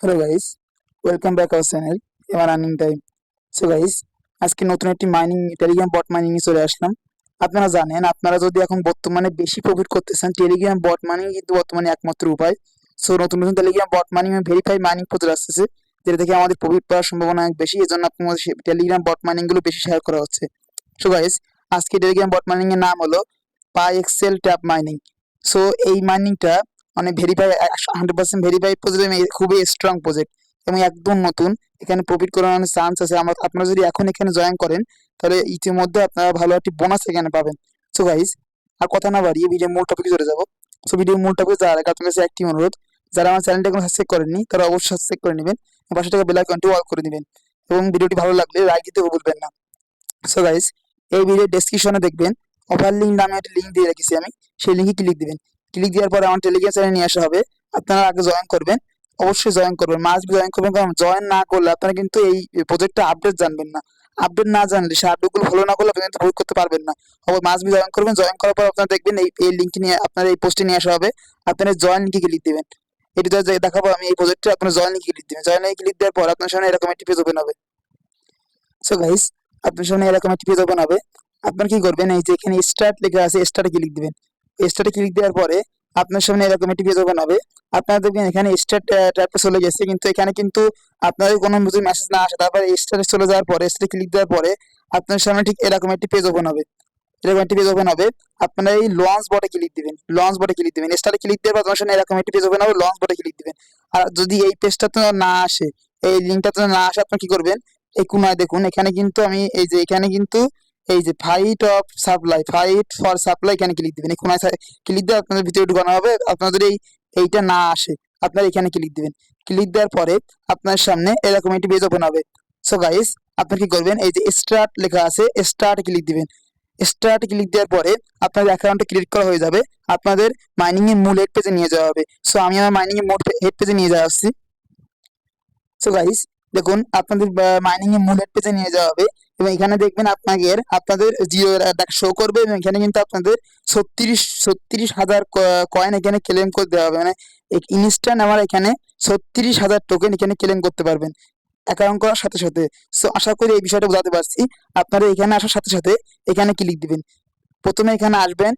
Hello guys, welcome back our channel এবার earning time. So guys, আজকে নতুন একটি মাইনিং টেলিগ্রাম বট মাইনিং এ চলে আসলাম। আপনারা জানেন, আপনারা যদি এখন বর্তমানে বেশি প্রফিট করতে চান, টেলিগ্রাম বট মাইনিং কিন্তু বর্তমানে একমাত্র উপায়। সো নতুন নতুন টেলিগ্রাম বট মাইনিং এ ভেরিফাই মাইনিং প্রজেক্ট আসতেছে, যেটা থেকে আমাদের প্রফিট পাওয়ার সম্ভাবনা অনেক বেশি। এজন্য আপনাদের টেলিগ্রাম বট মাইনিং গুলো বেশি শেয়ার করা হচ্ছে। সো গাইস, আজকে টেলিগ্রাম বট মাইনিং এর নাম হলো পাই এক্সেল ট্যাপ মাইনিং। সো এই মাইনিংটা মানে ভেরিফাই 100% ভেরিফাইড প্রজেক্ট, খুবই স্ট্রং প্রজেক্ট এবং একদম নতুন। এখানে প্রফিট করার অনেক চান্স আছে। আপনারা যদি এখন এখানে জয়েন করেন, তাহলে ইতিমধ্যে আপনারা ভালো একটি বোনাস এখানে পাবেন। সো গাইস, আর কথা না বাড়িয়ে ভিডিও মূল টপিকে চলে যাবো। সো ভিডিও মূল টপিকে যাওয়ার আগে আপনার কাছে একটি অনুরোধ, যারা আমার চ্যানেলটা এখন সাবস্ক্রাইব করেননি তারা অবশ্যই সাবস্ক্রাইব করে নেবেন, পাশে থাকা বেল আইকনটি অল করে দিবেন এবং ভিডিওটি ভালো লাগলে লাইক দিতে ভুলবেন না। সো গাইস, এই ভিডিও ডেসক্রিপশনে দেখবেন অফার লিঙ্ক নামে একটা লিঙ্ক দিয়ে রেখেছি আমি। সেই লিঙ্কে ক্লিক দিবেন। ক্লিক দেওয়ার পরে আমার টেলিগ্রাম চ্যানেলে নিয়ে আসা হবে। আপনারা আগে জয়েন করবেন, অবশ্যই জয়েন করবেন, মাস্ট জয়েন করবেন। কারণ জয়েন না করলে আপনারা কিন্তু এই প্রজেক্টটা আপডেট জানবেন না। আপডেট না জানলে, সে আপডেটগুলো ফলো না করলে আপনি কিন্তু প্রয়োগ করতে পারবেন না। অবশ্যই মাস্ট জয়েন করবেন। জয়েন করার পর আপনারা দেখবেন এই লিঙ্ক নিয়ে আপনার এই পোস্টে নিয়ে আসা হবে। আপনারা জয়েন লিঙ্কে ক্লিক দিবেন। এটি দেখাবো আমি এই প্রজেক্টে। আপনারা জয়েন লিঙ্কে ক্লিক দিবেন। জয়েন লিঙ্কে ক্লিক দেওয়ার পর আপনার সামনে এরকম একটি পেজ ওপেন হবে। সো গাইস, আপনার সামনে এরকম একটি পেজ ওপেন হবে। আপনার কি করবেন, এই যে এখানে স্টার্ট লেখা আছে, স্টার্টে ক্লিক দিবেন। স্টার্টে ক্লিক দেওয়ার পরে আপনার সামনে এরকম একটি পেজ ওপেন হবে। আপনারা দেখবেন এখানে স্টার্ট ট্যাবটা চলে গেছে, কিন্তু এখানে কিন্তু আপনাদের কোনো যদি মেসেজ না আসে, তারপরে স্টার্টে চলে যাওয়ার পরে, স্টার্টে ক্লিক দেওয়ার পরে আপনার সামনে ঠিক এরকম একটি পেজ ওপেন হবে। এরকম একটি পেজ ওপেন হবে। আপনারা এই লঞ্চ বটে ক্লিক দিবেন। লঞ্চ বটে ক্লিক দিবেন। স্টার্টে ক্লিক দেওয়ার পর আপনার সামনে এরকম একটি পেজ ওপেন হবে। লঞ্চ বটে ক্লিক দিবেন। আর যদি এই পেজটা তো না আসে, এই লিঙ্কটা তো না আসে, আপনি কি করবেন, এই কোনায় দেখুন, এখানে কিন্তু আমি এই যে এখানে কিন্তু এই যে ফাইট ফর সাপ্লাই, এখানে ক্লিক দিবেন। এই কোনায় ক্লিক দিয়ে আপনাদের ভিতরে ঢুকানো হবে। আপনাদের যদি এইটা না আসে, আপনারা এখানে ক্লিক দিবেন। ক্লিক দেওয়ার পরে আপনার সামনে এরকম একটি পেজ ওপেন হবে। সো গাইস, আপনি কি করবেন, এই যে স্টার্ট লেখা আছে, স্টার্ট ক্লিক দিবেন। স্টার্ট ক্লিক দেওয়ার পরে আপনাদের অ্যাকাউন্টে ক্রিয়েট করা হয়ে যাবে। আপনাদের মাইনিং এর মূল হেড পেজে নিয়ে যাওয়া হবে। সো আমি আমার মাইনিং এর মূল হেড পেজে নিয়ে যাওয়া আসছি। সো গাইস, দেখুন আপনাদের মাইনিং এর মূল হেড পেজে নিয়ে যাওয়া হবে এবং এখানে দেখবেন আপনাদের জিরো শো করবে এবং এখানে কিন্তু আপনাদের 36,000 কয়েন এখানে ক্লেম করে দেওয়া হবে। মানে ইনস্ট্যান্ট আমার এখানে 36,000 টোকেন এখানে ক্লেম করতে পারবেন অ্যাকাউন্ট করার সাথে সাথে। সো আশা করি এই বিষয়টা বোঝাতে পারছি। আপনারা এখানে আসার সাথে সাথে এখানে ক্লিক দিবেন। প্রথমে এখানে আসবেন,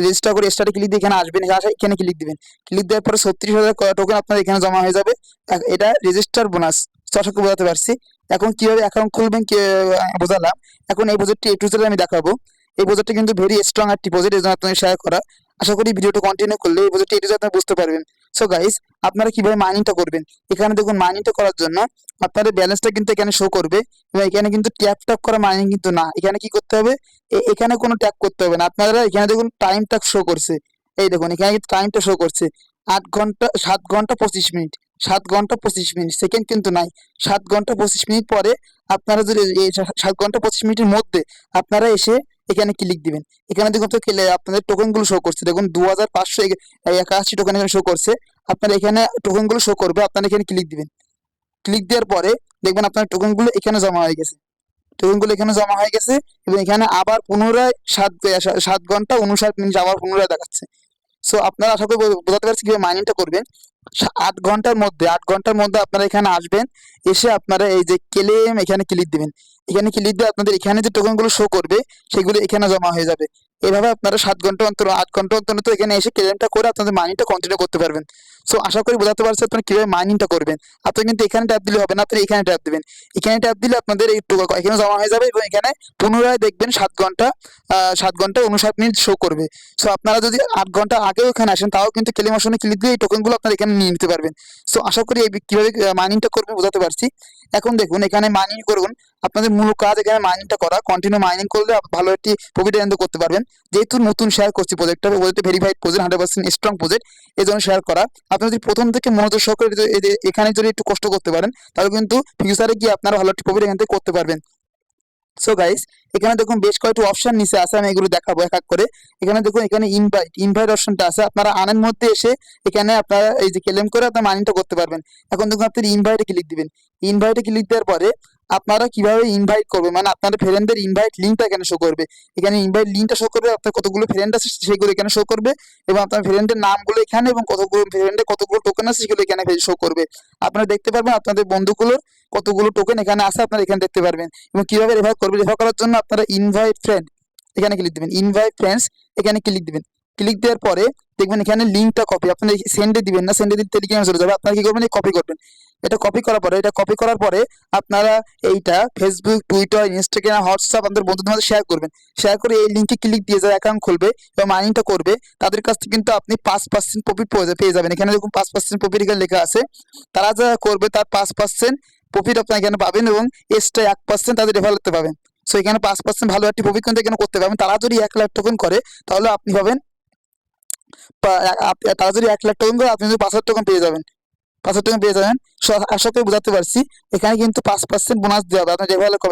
রেজিস্টার করে স্টার্টে ক্লিক দিয়ে এখানে আসবেন। এখানে ক্লিক দিবেন। ক্লিক দেওয়ার পরে 36,000 টোকেন আপনার এখানে জমা হয়ে যাবে। এটা রেজিস্টার বোনাস। আশা করি বোঝাতে পারছি। এখন কিভাবে অ্যাকাউন্ট খুলবেন বোঝালাম। এখন এই প্রজেক্টটি এ টু জেড আমি দেখাবো। এই প্রজেক্টটা কিন্তু ভেরি স্ট্রং একটি প্রজেক্ট, এর জন্য আপনাদের শেয়ার করা। আশা করি ভিডিওটা কন্টিনিউ করলে এই প্রজেক্টটি এ টু জেড আপনি বুঝতে পারবেন। সো গাইস, আপনারা কিভাবে মাইনিংটা করবেন, এখানে দেখুন মাইনিংটা করার জন্য আপনাদের ব্যালেন্সটা কিন্তু এখানে শো করবে এবং এখানে কিন্তু ট্যাপ করা মাইনিং কিন্তু না। এখানে কি করতে হবে, এখানে কোনো ট্যাপ করতে হবে না। আপনারা এখানে দেখুন টাইমটা শো করছে। এই দেখুন এখানে কিন্তু টাইমটা শো করছে 8 ঘন্টা 7 ঘন্টা 25 মিনিট। 7 ঘন্টা 25 মিনিট, সেকেন্ড কিন্তু নাই। 7 ঘন্টা 25 মিনিট পরে আপনারা যদি এই 7 ঘন্টা 25 মিনিটের মধ্যে আপনারা এসে এখানে ক্লিক দিবেন। এখানে দেখুন তো আপনাদের টোকেন গুলো শো করছে। দেখুন 2581 টোকেন এখানে শো করছে। আপনারা এখানে টোকেন গুলো শো করবে। আপনারা এখানে ক্লিক দিবেন। ক্লিক দেওয়ার পরে দেখবেন আপনার টোকেন গুলো এখানে জমা হয়ে গেছে। টোকেন গুলো এখানে জমা হয়ে গেছে এবং এখানে আবার পুনরায় 7 ঘন্টা 59 মিনিট আবার পুনরায় দেখাচ্ছে। সো আপনারা আশা করি বোঝাতে পারছি কিভাবে মাইনিংটা করবেন। 8 ঘন্টার মধ্যে আপনারা এখানে আসবেন। এসে আপনারা এই যে ক্লেম এখানে ক্লিক দিবেন। এখানে ক্লিক দিয়ে আপনাদের এখানে যে টোকেন গুলো শো করবে সেগুলো এখানে জমা হয়ে যাবে। এভাবে আপনারা 7 ঘন্টা অন্তর 8 ঘন্টা অন্তর এখানে এসে ক্লেমটা করে আপনাদের মাইনিংটা কন্টিনিউ করতে পারবেন। সো আশা করি বোঝাতে পারছি আপনারা কিভাবে মাইনিংটা করবেন। আপনি কিন্তু এখানে ট্যাপ দিলে হবে না, আপনি এখানে ট্যাপ দিবেন। এখানে ট্যাপ দিলে আপনাদের এই এখানে জমা হয়ে যাবে এবং এখানে পুনরায় দেখবেন 7 ঘন্টা 59 মিনিট শো করবে। সো আপনারা যদি 8 ঘন্টা আগেও এখানে আসেন, তাও কিন্তু ক্লেম অপশনে ক্লিক দিয়ে এই টোকেনগুলো আপনারা এখানে নিয়ে নিতে পারবেন। সো আশা করি এই কিভাবে মাইনিংটা করবেন বোঝাতে পারছি। এখন দেখুন এখানে মাইনিং করুন। আপনাদের মূল কাজ এখানে মাইনিংটা করা। কন্টিনিউ মাইনিং করলে ভালো একটি প্রফিট এন্ড করতে পারবেন। যেহেতু নতুন শেয়ার করছি প্রজেক্টটা ভেরিফাইড প্রজেক্ট, 100% স্ট্রং প্রজেক্ট, এই জন্য শেয়ার করা। আপনি যদি প্রথম থেকে মনোযোগ সহকারে এখানে যদি একটু কষ্ট করতে পারেন, তাহলে কিন্তু ফিউচারে গিয়ে আপনারা ভালো একটি প্রফিট এখান থেকে করতে পারবেন। সো গাইস, এখানে দেখুন বেশ কয়েকটি অপশন নিচে আছে, আমি এগুলো দেখাবো এক এক করে। এখানে দেখুন এখানে ইনভাইট অপশনটা আছে। আপনারা আনের মধ্যে এসে এখানে আপনারা এই যে ক্লেম করে আপনার মাইনিংটা করতে পারবেন। এখন দেখুন আপনি ইনভাইটে ক্লিক দিবেন। ইনভাইটে ক্লিক দেওয়ার পরে আপনারা কিভাবে ইনভাইট করবে, মানে আপনাদের ফ্রেন্ডদের ইনভাইট লিঙ্কটা এখানে শো করবে। এখানে ইনভাইট লিঙ্কটা শো করবে, আপনার কতগুলো ফ্রেন্ড আছে সেগুলো এখানে শো করবে, এবং আপনার ফ্রেন্ডের নামগুলো এখানে এবং কতগুলো ফ্রেন্ডের কতগুলো টোকেন আছে সেগুলো এখানে শো করবে। আপনারা দেখতে পারবেন আপনাদের বন্ধুগুলোর কতগুলো টোকেন এখানে আছে, আপনারা এখানে দেখতে পারবেন। এবং কিভাবে রেফার করবে, রেফার করার জন্য আপনারা ইনভাইট ফ্রেন্ড এখানে ক্লিক দিবেন, ইনভাইট ফ্রেন্ডস এখানে ক্লিক দিবেন। ক্লিক দেওয়ার পরে দেখবেন এখানে লিঙ্কটা কপি, আপনি সেন্ডে দিবেন না, সেন্ডে দিতে টেলিগ্রামে চলে যাবে। আপনারা কি করবেন, কপি করবেন। এটা কপি করার পরে, এটা কপি করার পরে আপনারা এইটা ফেসবুক, টুইটার, ইনস্টাগ্রাম, হোয়াটসঅ্যাপ আপনাদের বন্ধুদের মধ্যে শেয়ার করবেন। শেয়ার করে এই লিঙ্কে ক্লিক দিয়ে যারা অ্যাকাউন্ট খুলবে এবং মাইনিংটা করবে তাদের কাছ থেকে কিন্তু আপনি 5% প্রফিট পেয়ে যাবেন। এখানে দেখুন 5% প্রফিট এখানে লেখা আছে। তারা যা করবে তার 5% প্রফিট আপনি এখানে পাবেন, এবং এক্সট্রা 1% তাদের রেফার করতে পাবেন। সো এখানে 5% ভালো একটি প্রফিট কিন্তু এখানে করতে পারবেন। তারা যদি 1 লাখ টোকেন করে তাহলে আপনি পাবেন, তারা যদি 1 লাখ টোকেন করে আপনি যদি 5,000 টোকেন পেয়ে যাবেন, 5,000 টাকা পেয়ে যাবেন। আশা করি বোঝাতে পারছি। এখানে কিন্তু 5% বোনাস দেওয়া হবে আপনার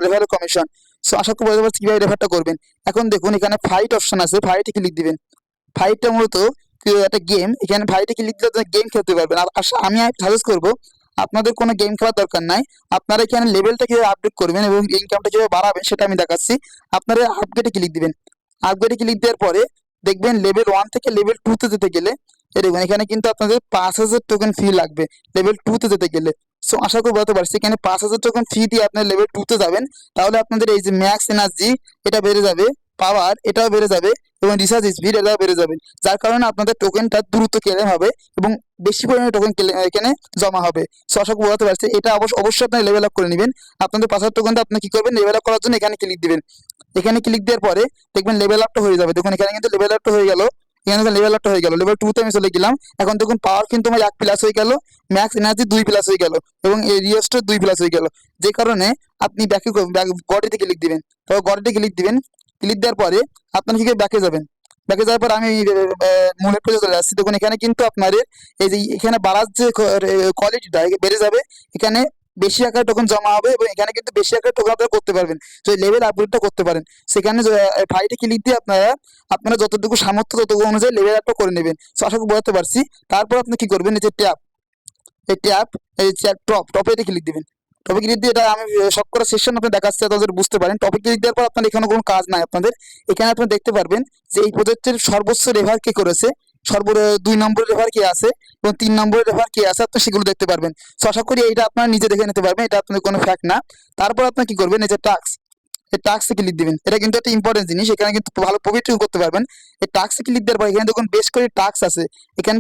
রেফারেল কমিশন। সো আশা করি বোঝাতে পারছি কিভাবে রেফারটা করবেন। এখন দেখুন এখানে ফাইট অপশন আছে, ফাইটে ক্লিক দিবেন। ফাইটটা মূলত একটা গেম, এখানে ফাইটে ক্লিক দিলে আপনি গেম খেলতে পারবেন। আর আমি সাজেস্ট করবো আপনাদের কোনো গেম খেলার দরকার নাই, আপনারা এখানে লেভেলটা কিভাবে আপডেট করবেন এবং ইনকামটা কিভাবে বাড়াবেন সেটা আমি দেখাচ্ছি। আপনারা আপগ্রেডে ক্লিক দিবেন। আপগ্রেডে ক্লিক দেওয়ার পরে দেখবেন লেভেল 1 থেকে লেভেল 2 তে যেতে গেলে দেখুন এখানে কিন্তু আপনাদের 5,000 টোকেন ফি লাগবে লেভেল 2 তে যেতে গেলে। সো আশা করি বলতে পারছি এখানে 5,000 টোকেন ফি দিয়ে আপনার লেভেল 2 তে যাবেন, তাহলে আপনাদের এই যে ম্যাক্স এনার্জি এটা বেড়ে যাবে, পাওয়ার এটাও বেড়ে যাবে, এবং রিসার্চ স্পিড এটাও বেড়ে যাবে। যার কারণে আপনাদের টোকেনটা দ্রুত ক্লেম হবে এবং বেশি পরিমাণে টোকেন এখানে জমা হবে। সো আশা করি বলতে পারছি এটা অবশ্যই আপনি লেভেল আপ করে নেবেন। আপনাদের 5,000 টোকেনটা আপনি কি করবেন, লেভেল আপ করার জন্য এখানে ক্লিক দিবেন। এখানে ক্লিক দেওয়ার পরে দেখবেন লেভেল আপটা হয়ে যাবে। দেখুন এখানে কিন্তু লেভেল আপটা হয়ে গেল, এখানে লেভেল আপটা হয়ে গেল, লেভেল 2 তে আমি চলে গেলাম। এখন দেখুন পাওয়ার কিন্তু আমার 1 প্লাস হয়ে গেল, ম্যাক্স এনার্জি 2 প্লাস হয়ে গেল, এবং এই রিয়েস্টও 2 প্লাস হয়ে গেল। যে কারণে আপনি ব্যাকে গডিতে ক্লিক দিবেন। তো গডিতে ক্লিক দিবেন, ক্লিক দেওয়ার পরে আপনার কি ব্যাকে যাবেন। ব্যাকে যাওয়ার পর আমি মূলের পেজে চলে আসছি। দেখুন এখানে কিন্তু আপনার এই যে এখানে বাড়ার যে কোয়ালিটিটা বেড়ে যাবে, এখানে বেশি আকারে টোকেন জমা হবে, এবং এখানে কিন্তু বেশি আকারে টোকেন আপনারা করতে পারবেন, তো লেভেল আপগ্রেডটা করতে পারেন। সেখানে ফাইটে ক্লিক দিয়ে আপনারা যতটুকু সামর্থ্য ততটুকু অনুযায়ী লেভেল আপটা করে নেবেন। সো আশা করি বোঝাতে পারছি। তারপর আপনি কি করবেন, এই যে ট্যাপ, এই ট্যাপ, এই টপে ক্লিক দিবেন। টপে ক্লিক দিয়ে এটা আমি সব করা সেশন আপনি দেখাচ্ছি তাদের বুঝতে পারেন। টপে ক্লিক দেওয়ার পর আপনার এখানে কোনো কাজ নাই আপনাদের। এখানে আপনি দেখতে পারবেন যে এই প্রজেক্টের সর্বোচ্চ রেফার কে করেছে, 2 নম্বরের রেফার কে আছে এবং 3 নম্বরের রেফার কে আছে, আপনি সেগুলো দেখতে পারবেন। সো আশা করি এটা আপনারা নিজে দেখে নিতে পারবেন, এটা আপনাদের কোনো ফ্যাক্ট না। তারপর আপনি কি করবেন, এই যে টাস্ক, এই টাস্কে ক্লিক দিবেন। এটা কিন্তু একটা ইম্পর্টেন্ট জিনিস, এখানে কিন্তু ভালো প্রফিট করতে পারবেন। এই টাস্কে ক্লিক দেওয়ার পর এখানে দেখুন বেশ করে টাস্ক আছে। এখানে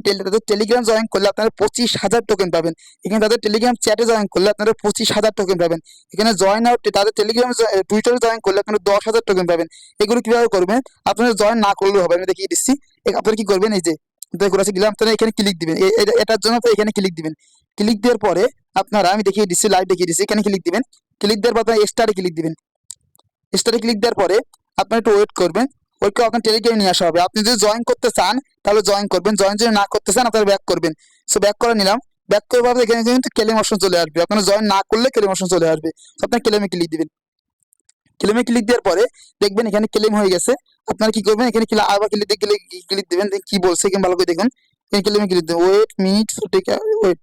টেলিগ্রাম জয়েন করলে আপনারা 25,000 টোকেন পাবেন। এখানে তাদের টেলিগ্রাম চ্যাটে জয়েন করলে আপনারা 25,000 টোকেন পাবেন। এখানে জয়েন আউট তাদের টেলিগ্রাম টুইটারে জয়েন করলে আপনারা 10,000 টোকেন পাবেন। এগুলো কিভাবে করবেন, আপনারা জয়েন না করলেও হবে, আমি দেখিয়ে দিচ্ছি। আপনারা কি করবেন, এই যে গেলাম, আপনারা এখানে ক্লিক দিবেন। এটার জন্য তো এখানে ক্লিক দিবেন। ক্লিক দেওয়ার পরে আপনারা আমি দেখিয়ে দিচ্ছি, লাইভ দেখিয়ে দিচ্ছি, এখানে ক্লিক দিবেন। ক্লিক দেওয়ার পর আপনারা স্টারে ক্লিক দিবেন। স্টারে ক্লিক দেওয়ার পরে আপনি একটু ওয়েট করবেন, ওয়েট করে আপনার টেলিগ্রামে নিয়ে আসা হবে। আপনি যদি জয়েন করতে চান তাহলে জয়েন করবেন, জয়েন যদি না করতে চান আপনারা ব্যাক করবেন। সো ব্যাক করে নিলাম। ব্যাক করে ভাবে এখানে কিন্তু ক্লেম অপশন চলে আসবে, আপনারা জয়েন না করলে ক্লেম অপশন চলে আসবে। তো আপনার ক্লেমে ক্লিক দিবেন। ক্লেমে ক্লিক দেওয়ার পরে দেখবেন এখানে ক্লেম হয়ে গেছে। আপনারা কি করবেন, এখানে আবার ক্লিক দিবেন, কি বলছে এখানে ভালো করে দেখুন। এখানে ক্লেমে ক্লিক দিবেন, wait minute take wait.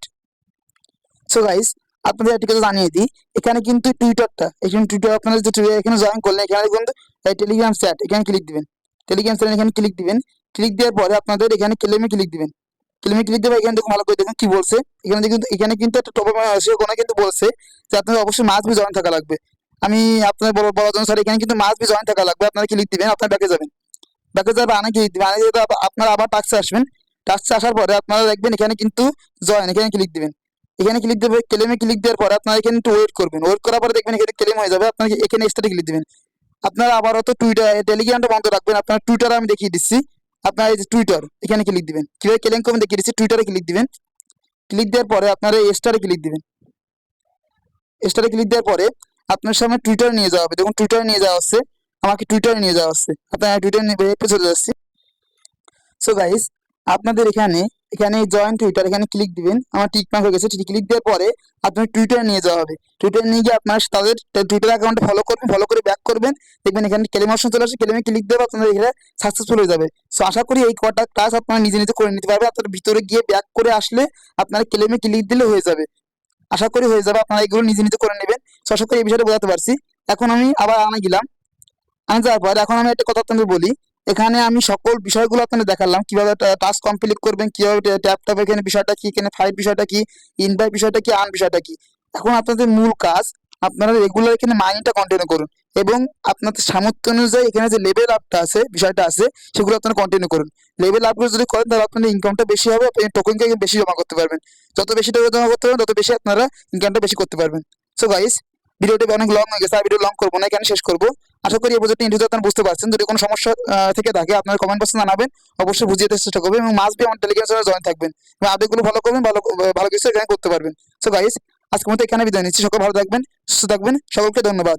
So guys আপনাদের একটা কথা জানিয়ে দিই, এখানে কিন্তু টুইটারটা, এখানে টুইটার আপনারা যে এখানে জয়েন করলেন, এখানে কিন্তু টেলিগ্রাম চ্যাট, এখানে ক্লিক দিবেন। টেলিগ্রাম চ্যাট এখানে ক্লিক দিবেন। ক্লিক দেওয়ার পরে আপনাদের এখানে ক্লেমে ক্লিক দিবেন। ক্লেমে ক্লিক দেবে, এখানে দেখুন ভালো করে দেখুন কি বলছে। এখানে কিন্তু একটা টপ আসে, ওখানে কিন্তু বলছে যে আপনাদের অবশ্যই মাস্ট বি জয়েন থাকা লাগবে। আমি আপনার বলার জন্য স্যার এখানে কিন্তু মাস্ট বি জয়েন থাকা লাগবে। আপনারা ক্লিক দিবেন, আপনারা ব্যাকে যাবেন। ব্যাকে যাবে আনে ক্লিক দিবেন, আনে যেতে আপনারা আবার টাস্কে আসবেন। টাস্কে আসার পরে আপনারা দেখবেন এখানে কিন্তু জয়েন, এখানে ক্লিক দিবেন। এখানে ক্লিক দেবে, ক্লেমে ক্লিক দেওয়ার পরে আপনারা এখানে একটু ওয়েট করবেন। ওয়েট করার পরে দেখবেন এখানে ক্লেম হয়ে যাবে, আপনারা এখানে স্টার্টে ক্লিক দিবেন। আপনারা আবারও তো টুইটার টেলিগ্রামটা বন্ধ রাখবেন, আপনার টুইটারে আমি দেখিয়ে দিচ্ছি। আপনার এই যে টুইটার, এখানে ক্লিক দিবেন। কিভাবে ক্লেম করবেন দেখিয়ে দিচ্ছি। টুইটারে ক্লিক দিবেন। ক্লিক দেওয়ার পরে আপনারা স্টারে ক্লিক দিবেন। স্টারে ক্লিক দেওয়ার পরে আপনার সামনে টুইটার নিয়ে যাওয়া হবে। দেখুন টুইটারে নিয়ে যাওয়া হচ্ছে, আমাকে টুইটারে নিয়ে যাওয়া হচ্ছে। আপনার টুইটার নিয়ে চলে যাচ্ছি। সো গাইস আপনাদের এখানে এখানে জয়েন টুইটার, এখানে ক্লিক দিবেন। আমার টিক মার্ক হয়ে গেছে, ক্লিক দেওয়ার পরে আপনার টুইটারে নিয়ে যাওয়া হবে। টুইটারে নিয়ে গিয়ে আপনার তাদের টুইটার অ্যাকাউন্টে ফলো করবেন, ফলো করে ব্যাক করবেন। দেখবেন এখানে ক্লেম অপশন চলে আসে, ক্লেমে ক্লিক দেবে, আপনাদের এখানে সাকসেসফুল হয়ে যাবে। সো আশা করি এই কটা ক্লাস আপনারা নিজে নিজে করে নিতে পারবেন। আপনার ভিতরে গিয়ে ব্যাক করে আসলে আপনার ক্লেমে ক্লিক দিলে হয়ে যাবে। আশা করি হয়ে যাবে, আপনারা এগুলো নিজে নিজে করে নেবেন। তো আশা করি এই বিষয়টা বোঝাতে পারছি। এখন আমি আবার আনা গেলাম, আনা যাওয়ার পর এখন আমি একটা কথা আপনাদের বলি। এখানে আমি সকল বিষয়গুলো আপনাদের দেখালাম, কিভাবে টাস্ক কমপ্লিট করবেন, কিভাবে ট্যাপ ট্যাপ, এখানে বিষয়টা কি, এখানে ফাইল বিষয়টা কি, ইনভাইট বিষয়টা কি, আর্ন বিষয়টা কি। এখন আপনাদের মূল কাজ, আপনারা রেগুলার এখানে মাইনিংটা কন্টিনিউ করুন এবং আপনাদের সামর্থ্য অনুযায়ী এখানে যে লেভেল আপটা আছে, বিষয়টা আছে, সেগুলো আপনারা কন্টিনিউ করুন। লেভেল আপগুলো যদি করেন তাহলে আপনাদের ইনকামটা বেশি হবে, আপনি টোকেনকে বেশি জমা করতে পারবেন। যত বেশি টাকা জমা করতে পারবেন তত বেশি আপনারা ইনকামটা বেশি করতে পারবেন। সো গাইস, ভিডিওটি অনেক লং হয়ে গেছে, আর ভিডিও লং করবো না, এখানে শেষ করবো। আশা করি এই প্রজেক্টটি ইন্টারভিউ আপনারা বুঝতে পারছেন। যদি কোনো সমস্যা থেকে থাকে আপনারা কমেন্ট বক্সে জানাবেন, অবশ্যই বুঝিয়ে দেওয়ার চেষ্টা করবেন এবং মাস্ট বি আমার টেলিগ্রাম চ্যানেলে জয়েন থাকবেন এবং আপডেটগুলো ফলো করবেন, ভালো ভালো কিছু এখানে করতে পারবেন। সো গাইস, আজকের মতো এখানে বিদায় নিচ্ছি। সকলে ভালো থাকবেন, সুস্থ থাকবেন, সকলকে ধন্যবাদ।